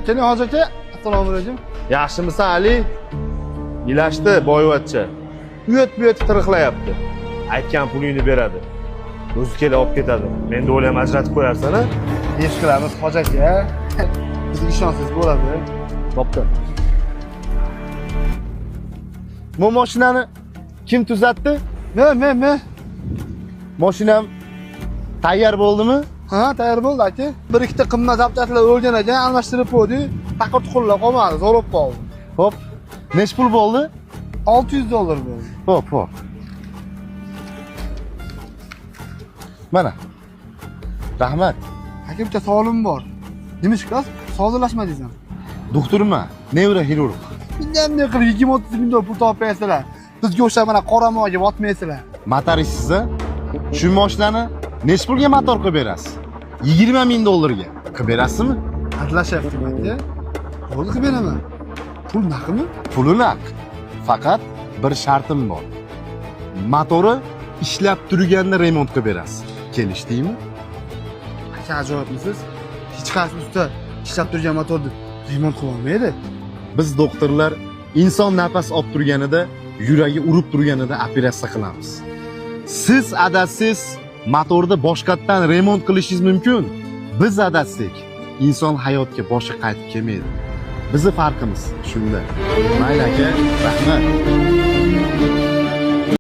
keling hozir aka. Assalomu alaykum. Yaxshimisan Ali? Ilashdi boyvachcha. Uyat tiriqlayapti. Aytgan pulingni beradi. O'zi kelib olib ketadi. Menda o'ylam ajratib qo'yarsan-a? Ish qilamiz hoji aka. Bizga ishonsangiz bo'ladi. Bo'pti. Bu mashinani kim tuzatdi? Men. Mashinam tayyor bo'ldimi? Ha, tayyor bo'ldi aka. Bir ikkita qimmat aptatlar o'lgan ekan, almashtirib qo'ydi. Faqat qo'llab qolmadi, zo'rib qoldi. Hop. Nech pul bo'ldi? $600 bo'ldi. Hop. Mana. Rahmat. Aka bitta savolim bor. Nima ishqas? Sozlashmadingizmi? Doktorman, nevroxirurg. Bunday qilib 20-30 ming dollar pul topayapsizlar. Bizga o'xshab mana qora moyga botmaysizlar. Motorisiz-a? Shu mashinani nech pulga motor qilib berasiz? 20 ming dollarga. Qilib berasizmi? Adlashyapti aka. Bo'ldi qilib beraman. Pul naqmi? Puli naq. Faqat bir shartim bor. Motori ishlab turganda remont qilib berasiz. Kelishdingmi? Aka ajoyibmisiz? Hech qaysi usta ishlab turgan motorni remont qila olmaydi. Biz doktorlar inson nafas olib turganida, yuragi urib turganida operatsiya qilamiz. Siz adasiz motorni boshqatdan remont qilishingiz mumkin. Biz adasizlik inson hayotga boshi qaytib kelmaydi. Bizi farqimiz shunda. Mayli aka, rahmat.